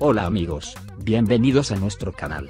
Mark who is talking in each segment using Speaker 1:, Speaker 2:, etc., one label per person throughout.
Speaker 1: Hola amigos, bienvenidos a nuestro canal.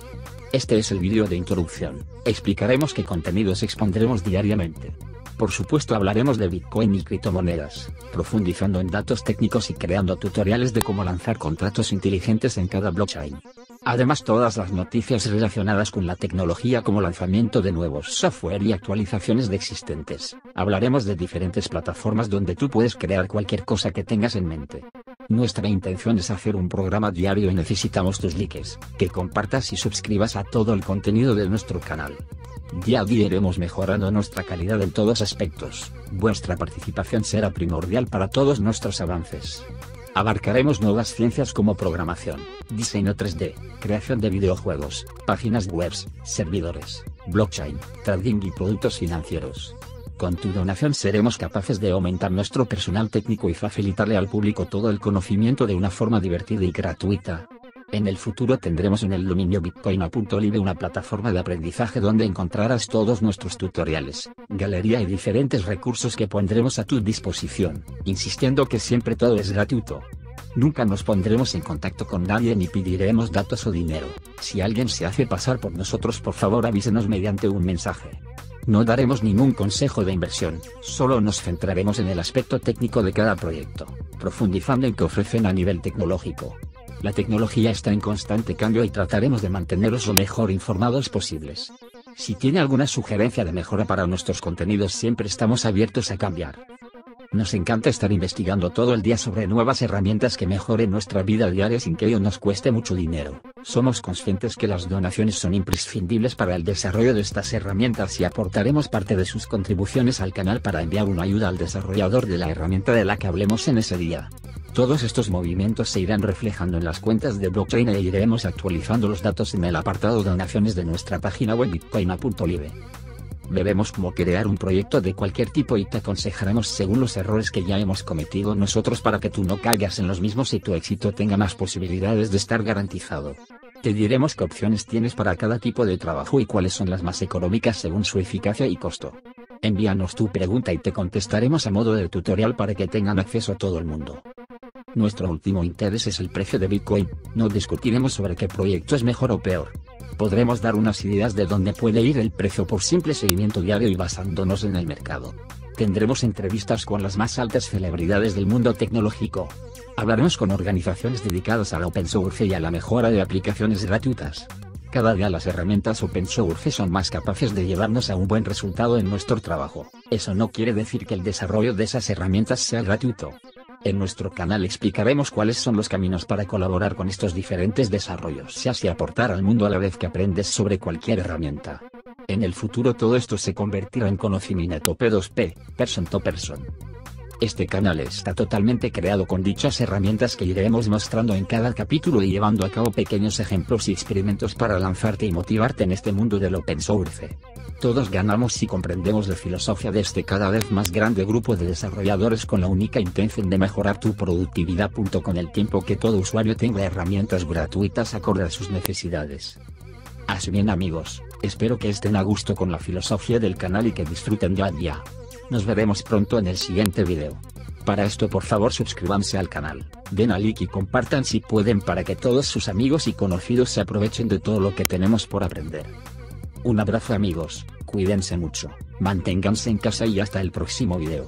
Speaker 1: Este es el vídeo de introducción, explicaremos qué contenidos expondremos diariamente. Por supuesto hablaremos de Bitcoin y criptomonedas, profundizando en datos técnicos y creando tutoriales de cómo lanzar contratos inteligentes en cada blockchain. Además todas las noticias relacionadas con la tecnología como lanzamiento de nuevos software y actualizaciones de existentes. Hablaremos de diferentes plataformas donde tú puedes crear cualquier cosa que tengas en mente. Nuestra intención es hacer un programa diario y necesitamos tus likes, que compartas y suscribas a todo el contenido de nuestro canal. Día a día iremos mejorando nuestra calidad en todos aspectos, vuestra participación será primordial para todos nuestros avances. Abarcaremos nuevas ciencias como programación, diseño 3D, creación de videojuegos, páginas web, servidores, blockchain, trading y productos financieros. Con tu donación seremos capaces de aumentar nuestro personal técnico y facilitarle al público todo el conocimiento de una forma divertida y gratuita. En el futuro tendremos en el dominio bitcoin.live una plataforma de aprendizaje donde encontrarás todos nuestros tutoriales, galería y diferentes recursos que pondremos a tu disposición, insistiendo que siempre todo es gratuito. Nunca nos pondremos en contacto con nadie ni pediremos datos o dinero. Si alguien se hace pasar por nosotros, por favor avísenos mediante un mensaje. No daremos ningún consejo de inversión, solo nos centraremos en el aspecto técnico de cada proyecto, profundizando en qué ofrecen a nivel tecnológico. La tecnología está en constante cambio y trataremos de manteneros lo mejor informados posibles. Si tiene alguna sugerencia de mejora para nuestros contenidos, siempre estamos abiertos a cambiar. Nos encanta estar investigando todo el día sobre nuevas herramientas que mejoren nuestra vida diaria sin que ello nos cueste mucho dinero. Somos conscientes que las donaciones son imprescindibles para el desarrollo de estas herramientas y aportaremos parte de sus contribuciones al canal para enviar una ayuda al desarrollador de la herramienta de la que hablemos en ese día. Todos estos movimientos se irán reflejando en las cuentas de blockchain e iremos actualizando los datos en el apartado donaciones de nuestra página web bitcoin.live. Veremos cómo crear un proyecto de cualquier tipo y te aconsejaremos según los errores que ya hemos cometido nosotros para que tú no caigas en los mismos y tu éxito tenga más posibilidades de estar garantizado. Te diremos qué opciones tienes para cada tipo de trabajo y cuáles son las más económicas según su eficacia y costo. Envíanos tu pregunta y te contestaremos a modo de tutorial para que tengan acceso a todo el mundo. Nuestro último interés es el precio de Bitcoin, no discutiremos sobre qué proyecto es mejor o peor. Podremos dar unas ideas de dónde puede ir el precio por simple seguimiento diario y basándonos en el mercado. Tendremos entrevistas con las más altas celebridades del mundo tecnológico. Hablaremos con organizaciones dedicadas al open source y a la mejora de aplicaciones gratuitas. Cada día las herramientas open source son más capaces de llevarnos a un buen resultado en nuestro trabajo. Eso no quiere decir que el desarrollo de esas herramientas sea gratuito. En nuestro canal explicaremos cuáles son los caminos para colaborar con estos diferentes desarrollos y así aportar al mundo a la vez que aprendes sobre cualquier herramienta. En el futuro todo esto se convertirá en conocimiento P2P, person to person. Este canal está totalmente creado con dichas herramientas que iremos mostrando en cada capítulo y llevando a cabo pequeños ejemplos y experimentos para lanzarte y motivarte en este mundo del open source. Todos ganamos si comprendemos la filosofía de este cada vez más grande grupo de desarrolladores con la única intención de mejorar tu productividad. Con el tiempo que todo usuario tenga herramientas gratuitas acorde a sus necesidades. Así bien amigos, espero que estén a gusto con la filosofía del canal y que disfruten día a día. Nos veremos pronto en el siguiente video. Para esto por favor suscríbanse al canal, den a like y compartan si pueden para que todos sus amigos y conocidos se aprovechen de todo lo que tenemos por aprender. Un abrazo amigos, cuídense mucho, manténganse en casa y hasta el próximo video.